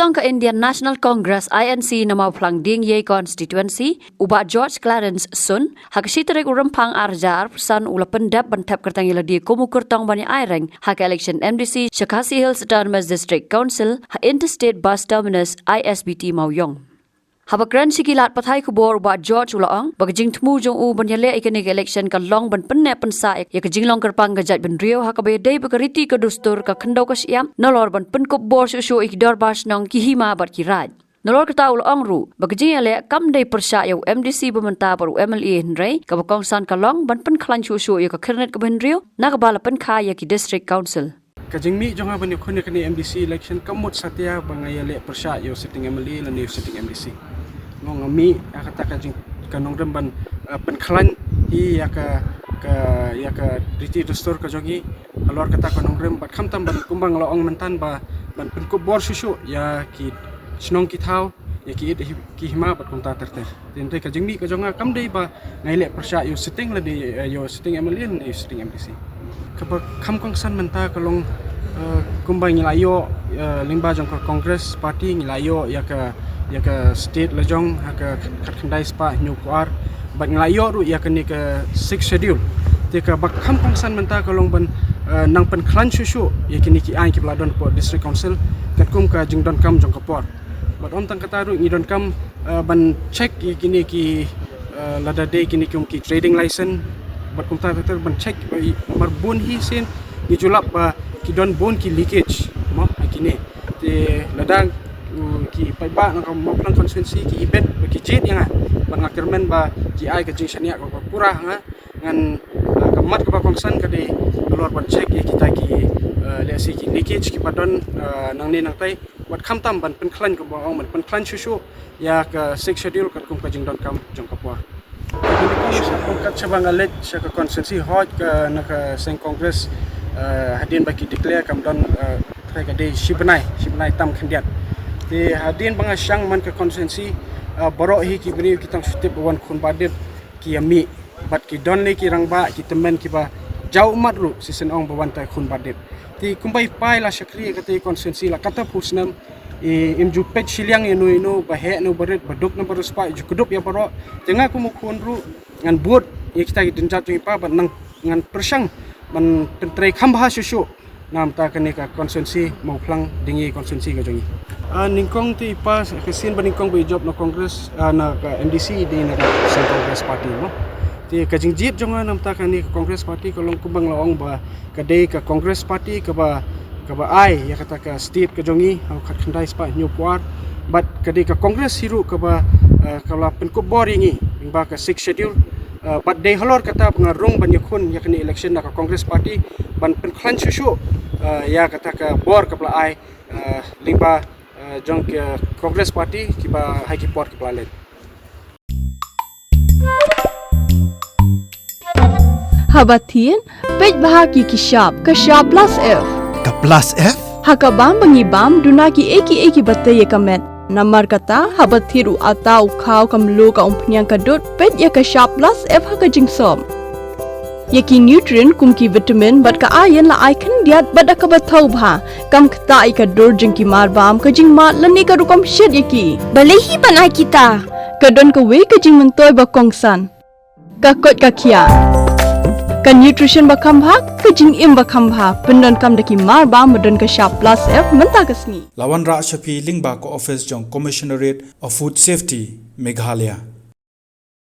tong ke Indian National Congress INC namau plang ding ye constituency uba George Clarence Sun hak sitere urempang arjar pesan ula pendap bentap kertang di kumukur tong bani aireng hak election MDC Shakasi Hills Autonomous District Council ha Interstate Bus Terminus ISBT Mauyong. Habakran sikilat pathai kubor ba George ulaang bagjing tmu jong u banyale ikanig election ka long ban penne pensa ya kajing long kerpang gajat ben rio hakabe dei bakariti ka dustur ka khandau ka siam nolor ban pen kop bor su ikdor bas nong kihima bat kiraj nolor kata ulaang ru bagjing ale kam dei persa ya MDC bementa baru MLA henrei ka bakong san ka long ban pen khlan su ya ka kernet ka ben rio na ka bala pen kha ya ki district council kajing mi jonga ban khone kani MDC election kamut satya bangayale persa yo sitting MLA lan yo sitting MDC ngami kata kajing kanong remban penklan hi ya ka riti dustur ka jogi alor kata kanong rem bat khamtam ban kumbang laong mentan ba ban penko bor susu ya ki snong ki thau ya ki hima bat kunta terter tente kajing mi ka jonga kam dei ba ngaile persya yo sitting la di yo sitting MLA yo sitting MDC ka kham kong san menta kalong kumbang ngilayo limba jong ka Congress party ngilayo ya ka state lejong ka khandai spa new kuar bat nglayo ru ya kani ka 6 schedule te ka bakham kongsan menta kalong ban nang pen khlan susu ya kini ki ai ki bladon po district council katkum ka jingdon kam jong kapor bat om tang kata ru ngidon kam ban check ya kini ki lada day kini ki trading license bat kumta ter ban check nomor bun hi sen ni julap ba ki don bun ki leakage mo kini te ladang ki paiba ng maplang konstituensi ki ibet ki jit yang bangakirmen ba ki ai ka jing shania ko pura nga ngan kamat ka kongsan ka de lor ban check ki kita ki lesi ki leakage ki padon nang ni nang tai wat khamtam ban pen khlan ko ba ong ban pen khlan susu ya ka 6 schedule ka kum ka jing don kam jong ka por ini ko sa ka chabang alet sa ka konstituensi hot ka na ka seng congress hadin ba ki declare kam don ka de shibnai tam khandiat di hadin banga syang man ke konsensi borok hi ki beri kitang sutip wan khun badet ki ami bat ki don le ki rangba ki temen ki ba jau mat ru sisen ong bawan tai khun badet ti kumbai pai la syakri ka ti konsensi la kata pusnam im ju pet siliang inu ba he no baret baduk na barus pa ju kudup ya borok tenga ku mu khun ru ngan bot ye kita ki dinjat ju pa ban nang ngan persang man pentrei khambha susu nam ta kani ka konsensi mau plang dingi konsensi ka jongi ningkong ti pas kesin baningkong be job na Congress na MDC di na Congress party mo ti kajing jit jonga nam ta kani Congress party kolong kubang laong ba kadai ka Congress party ka ba ai ya kata ka state ka jongi au khat khandai spa new kwar but kadai ka Congress hiru ka ba kala penko boringi ba ka 6 schedule but day halor kata pengarung ban yakun yakni election na ka Congress party ban pen khlan susu ya kata ka bor ka pla ai limba jong Congress party kiba hai ki port ki planet habatin pej bahagi ki shop ka shop plus f hakabam bangi bam duna ki eki batte ye kamet namar kata habathiru atau khau kamlu ka umpnyang ka dot pej ya ka shop plus f haka jingsom yaki nutrient kumki vitamin bat ka ayan la icon diat bat ka bathau bha kam khta ai ka dor jing ki mar bam ka jing ma lani ka rukom shed yaki balehi banai kita ka don ka we ka jing mentoy ba kongsan ka kot ka khia ka nutrition ba kham bha ka jing im ba kham bha pendon kam daki mar bam don ka sharp plus f menta kasni lawan ra shapi lingba ko office jong commissionerate of food safety Meghalaya